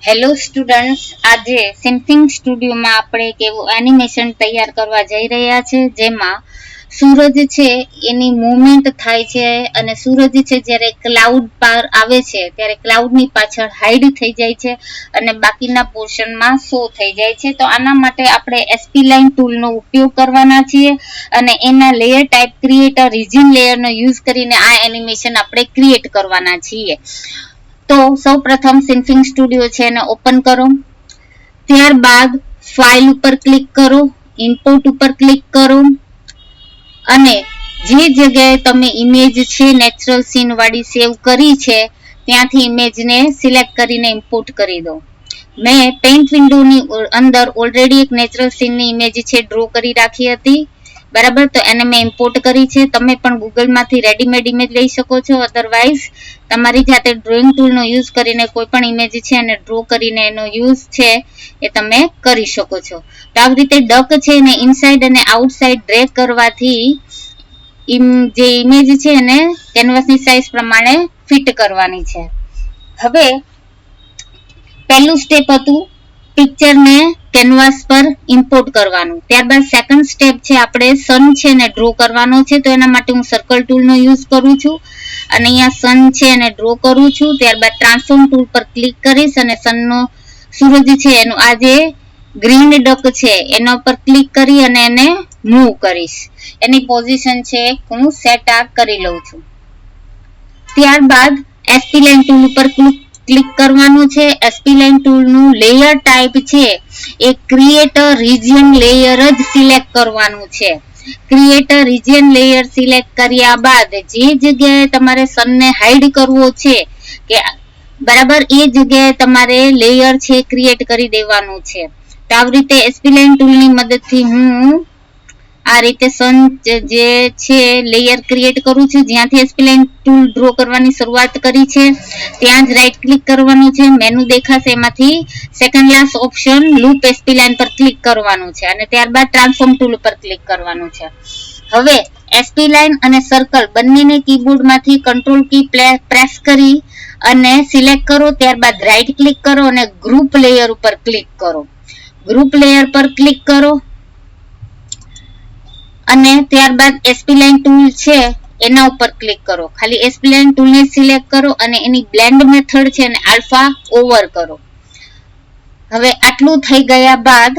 Hello students, આજે સિન્ફિંગ સ્ટુડિયોમાં આપણે એક એવું એનિમેશન તૈયાર કરવા જઈ રહ્યા છે જેમાં સૂરજ છે એની મૂવમેન્ટ થાય છે અને સૂરજ છે જ્યારે ક્લાઉડ પાર આવે છે ત્યારે ક્લાઉડની પાછળ હાઈડ થઈ જાય છે અને બાકીના પોર્શનમાં શો થઈ જાય છે. તો આના માટે આપણે એસપી લાઇન ટૂલનો ઉપયોગ કરવાના છીએ અને એના લેયર ટાઈપ ક્રિએટર રીજન લેયરનો યુઝ કરીને આ એનિમેશન આપણે ક્રિએટ કરવાના છીએ. તો સૌ પ્રથમ સિન્ફિંગ સ્ટુડિયો છે એને ઓપન કરો. ત્યારબાદ ફાઇલ ઉપર ક્લિક કરો, ઇમ્પોર્ટ ઉપર ક્લિક કરો અને જે જગ્યાએ તમે ઇમેજ છે નેચરલ સીન વાળી સેવ કરી છે ત્યાંથી ઇમેજને સિલેક્ટ કરીને ઇમ્પોર્ટ કરી દો. મેં પેઇન્ટ વિન્ડોની અંદર ઓલરેડી એક નેચરલ સીનની ઇમેજ છે ડ્રો કરી રાખી હતી, બરાબર. તો એને મેં ઇમ્પોર્ટ કરી છે. તમે પણ ગૂગલમાંથી રેડીમેડ ઇમેજ લઈ શકો છો, અધરવાઇઝ તમારી જાતે ડ્રોઈંગ ટૂલનો યુઝ કરીને કોઈ પણ ઇમેજ છે એને ડ્રો કરીને એનો યુઝ છે એ તમે કરી શકો છો. તો આવી રીતે ડક છે એને ઇનસાઇડ અને આઉટસાઇડ ડ્રેગ કરવાથી જે ઇમેજ છે એને કેનવાસની સાઇઝ પ્રમાણે ફિટ કરવાની છે. હવે પહેલું સ્ટેપ હતું પિક્ચરને કેનવાસ પર ઇમ્પોર્ટ કરવાનું. ત્યારબાદ સેકન્ડ સ્ટેપ છે આપણે સન છે એને ડ્રો કરવાનો છે. તો એના માટે હું સર્કલ ટૂલનો યુઝ કરું છું અને અહીંયા સન છે એને ડ્રો કરું છું. ત્યારબાદ ટ્રાન્સફોર્મ ટૂલ પર ક્લિક કરીશ અને સનનો સૂરજ છે એનું આ જે ગ્રીન ડક છે એના ઉપર ક્લિક કરી અને એને મૂવ કરીશ. એની પોઝિશન છે હું સેટ કરી લઉં છું. ત્યારબાદ એસપી લાઇન ટૂલ ઉપર ક્લિક કરવાનું છે. એસપી લાઇન ટૂલનું લેયર ટાઈપ છે એ ક્રિએટર રીજિયન લેયર જ સિલેક્ટ કરવાનું છે. ક્રિએટર રીજિયન લેયર સિલેક્ટ કર્યા બાદ જે જગ્યાએ તમારે સનને હાઈડ કરવો છે કે બરાબર એ જગ્યાએ તમારે લેયર છે ક્રિએટ કરી દેવાનું છે. તો આવી રીતે એસપી લાઇન ટૂલની મદદથી હું આ રીતે સન જે છે લેયર ક્રિએટ કરું છું. જ્યાંથી એસપી લાઇન ટૂલ ડ્રો કરવાની શરૂઆત કરી છે ત્યાં જ રાઈટ ક્લિક કરવાનું છે. મેનુ દેખાશે એમાંથી second last option loop SP line પર ક્લિક કરવાનું છે અને ત્યારબાદ ટ્રાન્સફોર્મ ટૂલ પર ક્લિક કરવાનું છે. હવે એસપી લાઇન અને સર્કલ બંનેને કીબોર્ડમાંથી કંટ્રોલ કી પ્રેસ કરી અને સિલેક્ટ કરો. ત્યારબાદ રાઈટ ક્લિક કરો અને ગ્રુપ લેયર ઉપર ક્લિક કરો. ગ્રુપ લેયર પર ક્લિક કરો અને ત્યારબાદ એસપી લાઇન ટૂલ છે એના ઉપર ક્લિક કરો. ખાલી એસપી લાઇન ટૂલને સિલેક્ટ કરો અને એની બ્લેન્ડ મેથડ છે અને આલ્ફા ઓવર કરો. હવે આટલું થઈ ગયા બાદ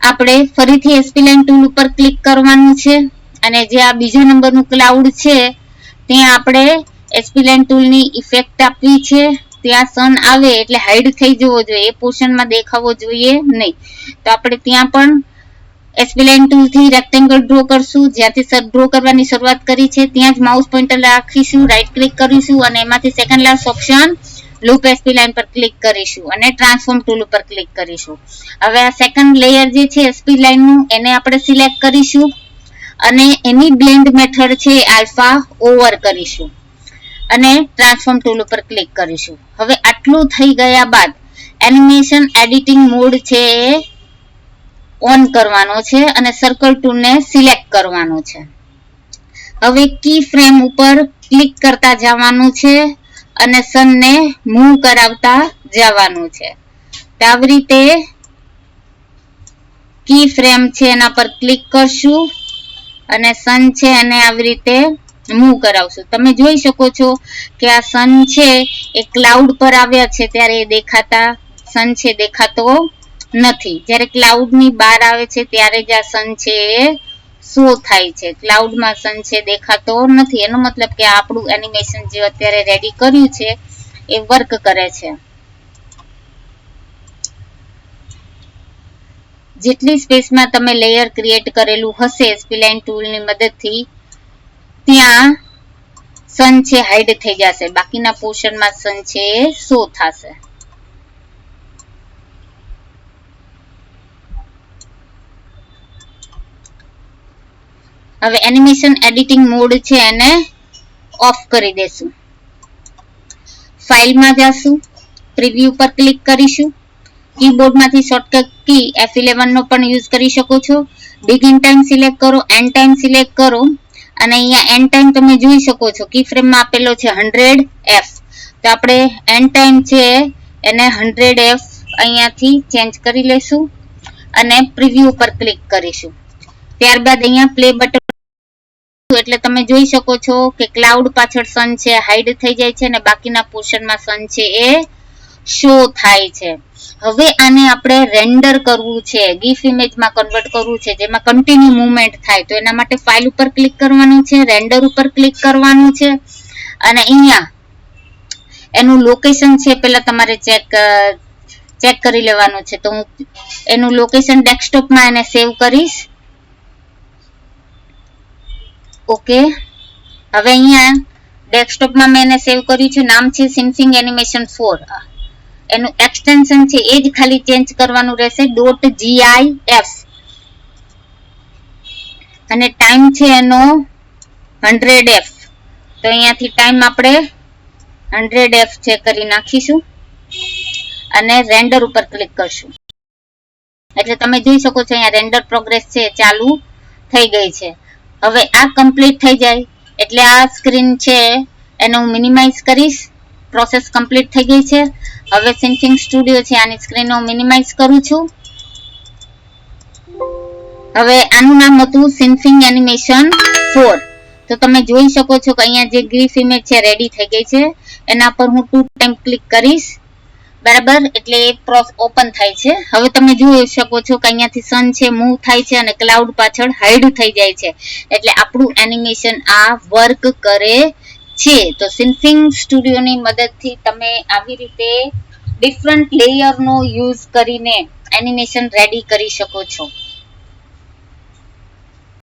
આપણે ફરીથી એસપી લાઇન ટૂલ ઉપર ક્લિક કરવાનું છે અને જે આ બીજા નંબરનું ક્લાઉડ છે ત્યાં આપણે એસપી લાઇન ટૂલની ઇફેક્ટ આપવી છે. ત્યાં સન આવે એટલે હાઈડ થઈ જવો જોઈએ, એ પોર્શનમાં દેખાવો જોઈએ નહીં. તો આપણે ત્યાં પણ એસપી લાઇન ટૂલથી રેક્ટેંગલ ડ્રો કરશું. જ્યાંથી ડ્રો કરવાની શરૂઆત કરી છે ત્યાં જ માઉસ પોઇન્ટર રાખીશું, રાઈટ ક્લિક કરીશું અને એમાંથી second last option loop SP line પર ક્લિક કરીશું અને ટ્રાન્સફોર્મ ટૂલ ઉપર ક્લિક કરીશું. હવે આ સેકન્ડ લેયર જે છે એસપી લાઇનનું એને આપણે સિલેક્ટ કરીશું અને એની બ્લેન્ડ મેથડ છે આલ્ફા ઓવર કરીશું અને ટ્રાન્સફોર્મ ટૂલ ઉપર ક્લિક કરીશું. હવે આટલું થઈ ગયા બાદ એનિમેશન એડિટિંગ મોડ છે એ ઓન કરવાનો છે અને સર્કલ ટૂલને સિલેક્ટ કરવાનો છે. હવે કી ફ્રેમ ઉપર ક્લિક કરતા જવાનું છે અને સનને મૂવ કરાવતા જવાનું છે. તો આવી રીતે કી ફ્રેમ છે એના પર ક્લિક કરશું અને સન છે એને આવી રીતે મૂવ કરાવશું. તમે જોઈ શકો છો કે આ સન છે એ ક્લાઉડ પર આવ્યા છે ત્યારે એ દેખાતા સન છે દેખાતો નથી. જ્યારે ક્લાઉડની બહાર આવે છે ત્યારે જ આ સન છે એ શો થાય છે. ક્લાઉડમાં સન છે દેખાતો નથી. એનો મતલબ કે આપણું એનિમેશન જે અત્યારે રેડી કર્યું છે એ વર્ક કરે છે. જેટલી સ્પેસમાં તમે લેયર ક્રિએટ કરેલું હશે એસપી લાઇન ટૂલની મદદથી ત્યાં સન છે હાઈડ થઈ જશે, બાકીના પોર્શનમાં સન છે એ શો થશે. હવે એનિમેશન એડિટિંગ મોડ છે એને ઓફ કરી દેશું. ફાઇલમાં જશું, પ્રિવ્યુ પર ક્લિક કરીશું. કીબોર્ડમાંથી શોર્ટકટ કી F11 નો પણ યુઝ કરી શકો છો. બિગિન ટાઈમ સિલેક્ટ કરો, એન્ડ ટાઈમ સિલેક્ટ કરો અને અહીંયા એન્ડ ટાઈમ તમે જોઈ શકો છો કી ફ્રેમમાં આપેલો છે 100F. તો આપણે એન્ડ ટાઈમ છે એને 100F અહીંયાથી ચેન્જ કરી લેશું અને પ્રિવ્યુ પર ક્લિક કરીશું. ત્યારબાદ અહીંયા પ્લે બટન એટલે તમે જોઈ શકો છો કે ક્લાઉડ પાછળ સન છે હાઈડ થઈ જાય છે અને બાકીના પોર્શનમાં સન છે એ શો થાય છે. હવે આને આપણે રેન્ડર કરવું છે, ગીફ ઇમેજમાં કન્વર્ટ કરવું છે, જેમાં કન્ટિન્યુ મુવમેન્ટ થાય. તો એના માટે ફાઇલ ઉપર ક્લિક કરવાનું છે, રેન્ડર ઉપર ક્લિક કરવાનું છે અને અહીંયા એનું લોકેશન છે પેલા તમારે ચેક કરી લેવાનું છે. તો હું એનું લોકેશન ડેસ્કટોપમાં એને સેવ કરીશ. ઓકે, હવે અહીંયા ડેસ્કટોપમાં મેં એને સેવ કર્યું છે. નામ છે સિન્ફિંગ એનિમેશન 4. એનું એક્સટેન્શન છે એ જ ખાલી ચેન્જ કરવાનું રહેશે .gif અને ટાઈમ છે એનો 100F. તો અહીંયાથી ટાઈમ આપણે 100F છે કરી નાખીશું અને રેન્ડર ઉપર ક્લિક કરશું. એટલે તમે જોઈ શકો છો અહીંયા રેન્ડર પ્રોગ્રેસ છે ચાલુ થઈ ગઈ છે. હવે આ કમ્પ્લીટ થઈ જાય એટલે આ સ્ક્રીન છે એને હું મિનિમાઇઝ કરીશ. પ્રોસેસ કમ્પ્લીટ થઈ ગઈ છે. હવે સિન્ફિંગ સ્ટુડિયો છે આની સ્ક્રીન હું મિનિમાઇઝ કરું છું. હવે આનું નામ હતું સિન્ફિંગ એનિમેશન 4. તો તમે જોઈ શકો છો કે અહીંયા જે ગ્રીફ ઇમેજ છે રેડી થઈ ગઈ છે. એના પર હું 2 ટાઈમ ક્લિક કરીશ, બરાબર, એટલે એ ઓપન થાય છે. હવે તમે જોઈ શકો છો કે અહીંયાથી સન છે મૂવ થાય છે અને ક્લાઉડ પાછળ હાઈડ થઈ જાય છે. એટલે આપણું એનિમેશન આ વર્ક કરે છે. તો સિન્ફિંગ સ્ટુડિયોની મદદથી તમે આવી રીતે ડિફરન્ટ લેયરનો યુઝ કરીને એનિમેશન રેડી કરી શકો છો.